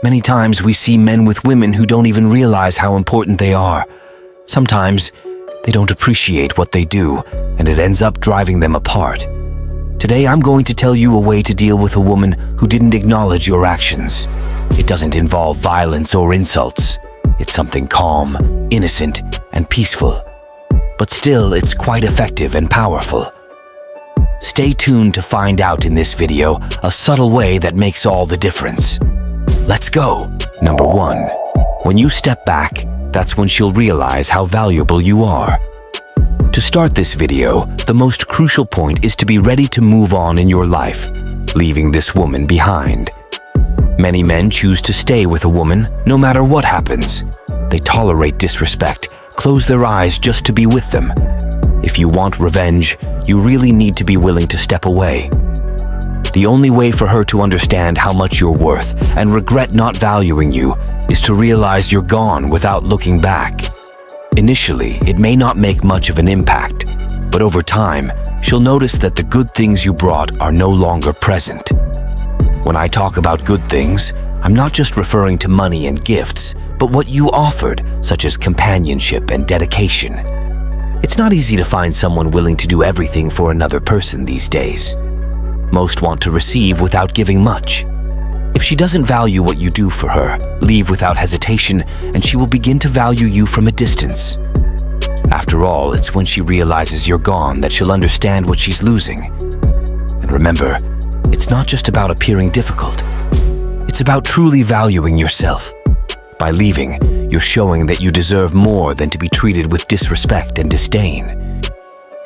Many times we see men with women who don't even realize how important they are. Sometimes they don't appreciate what they do, and it ends up driving them apart. Today I'm going to tell you a way to deal with a woman who didn't acknowledge your actions. It doesn't involve violence or insults. It's something calm, innocent, and peaceful. But still, it's quite effective and powerful. Stay tuned to find out in this video a subtle way that makes all the difference. Let's go! Number 1. When you step back, that's when she'll realize how valuable you are. To start this video, the most crucial point is to be ready to move on in your life, leaving this woman behind. Many men choose to stay with a woman no matter what happens. They tolerate disrespect, close their eyes just to be with them. If you want revenge, you really need to be willing to step away. The only way for her to understand how much you're worth and regret not valuing you is to realize you're gone without looking back. Initially, it may not make much of an impact, but over time, she'll notice that the good things you brought are no longer present. When I talk about good things, I'm not just referring to money and gifts, but what you offered, such as companionship and dedication. It's not easy to find someone willing to do everything for another person these days. Most want to receive without giving much. If she doesn't value what you do for her, leave without hesitation, and she will begin to value you from a distance. After all, it's when she realizes you're gone that she'll understand what she's losing. And remember, it's not just about appearing difficult. It's about truly valuing yourself. By leaving, you're showing that you deserve more than to be treated with disrespect and disdain.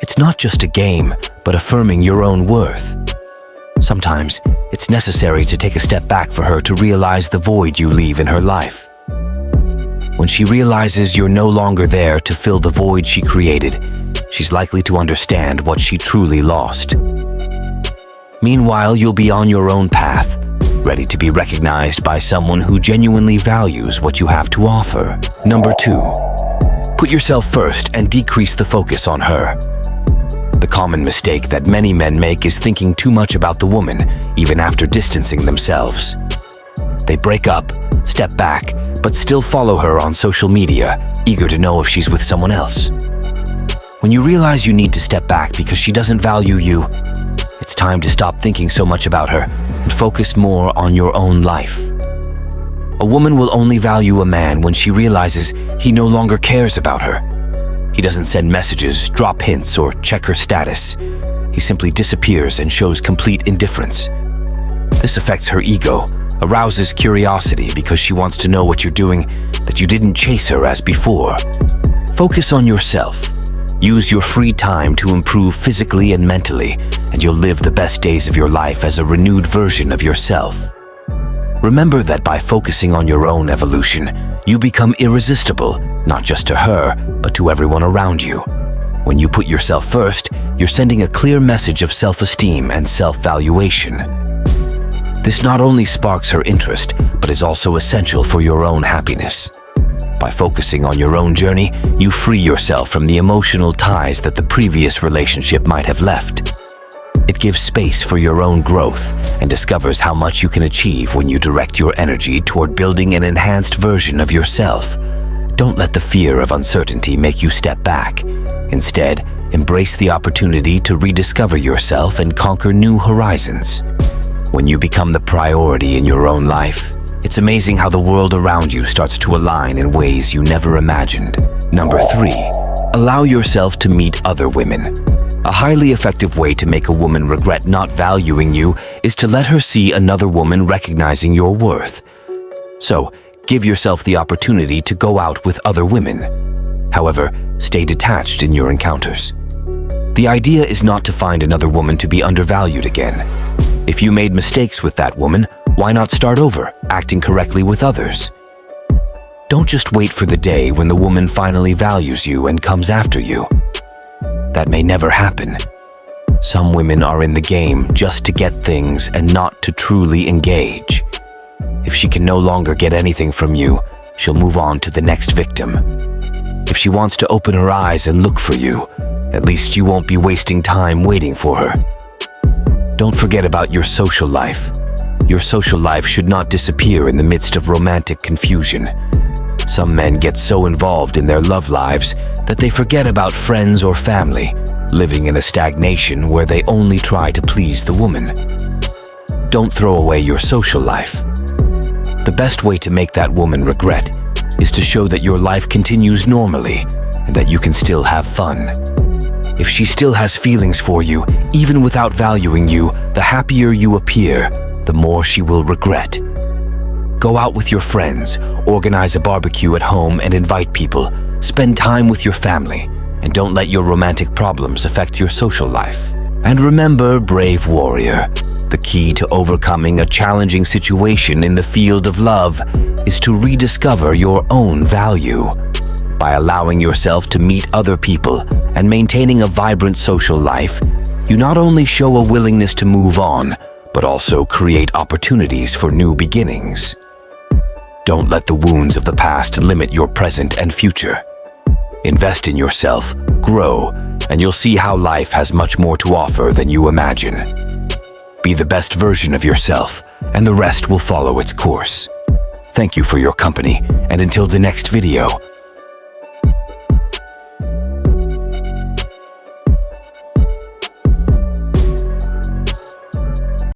It's not just a game, but affirming your own worth. Sometimes, it's necessary to take a step back for her to realize the void you leave in her life. When she realizes you're no longer there to fill the void she created, she's likely to understand what she truly lost. Meanwhile, you'll be on your own path, ready to be recognized by someone who genuinely values what you have to offer. Number 2. Put yourself first and decrease the focus on her. The common mistake that many men make is thinking too much about the woman, even after distancing themselves. They break up, step back, but still follow her on social media, eager to know if she's with someone else. When you realize you need to step back because she doesn't value you, it's time to stop thinking so much about her and focus more on your own life. A woman will only value a man when she realizes he no longer cares about her. He doesn't send messages, drop hints, or check her status. He simply disappears and shows complete indifference. This affects her ego, arouses curiosity because she wants to know what you're doing that you didn't chase her as before. Focus on yourself. Use your free time to improve physically and mentally, and you'll live the best days of your life as a renewed version of yourself. Remember that by focusing on your own evolution, you become irresistible, not just to her, but to everyone around you. When you put yourself first, you're sending a clear message of self-esteem and self-valuation. This not only sparks her interest, but is also essential for your own happiness. By focusing on your own journey, you free yourself from the emotional ties that the previous relationship might have left. It gives space for your own growth and discovers how much you can achieve when you direct your energy toward building an enhanced version of yourself. Don't let the fear of uncertainty make you step back. Instead, embrace the opportunity to rediscover yourself and conquer new horizons. When you become the priority in your own life, it's amazing how the world around you starts to align in ways you never imagined. Number 3. Allow yourself to meet other women. A highly effective way to make a woman regret not valuing you is to let her see another woman recognizing your worth. So, give yourself the opportunity to go out with other women. However, stay detached in your encounters. The idea is not to find another woman to be undervalued again. If you made mistakes with that woman, why not start over, acting correctly with others? Don't just wait for the day when the woman finally values you and comes after you. That may never happen. Some women are in the game just to get things and not to truly engage. If she can no longer get anything from you, she'll move on to the next victim. If she wants to open her eyes and look for you, at least you won't be wasting time waiting for her. Don't forget about your social life. Your social life should not disappear in the midst of romantic confusion. Some men get so involved in their love lives that they forget about friends or family, living in a stagnation where they only try to please the woman. Don't throw away your social life. The best way to make that woman regret is to show that your life continues normally and that you can still have fun. If she still has feelings for you, even without valuing you, the happier you appear, the more she will regret. Go out with your friends, organize a barbecue at home and invite people, spend time with your family, and don't let your romantic problems affect your social life. And remember, brave warrior, the key to overcoming a challenging situation in the field of love is to rediscover your own value. By allowing yourself to meet other people and maintaining a vibrant social life, you not only show a willingness to move on, but also create opportunities for new beginnings. Don't let the wounds of the past limit your present and future. Invest in yourself, grow, and you'll see how life has much more to offer than you imagine. Be the best version of yourself, and the rest will follow its course. Thank you for your company, and until the next video,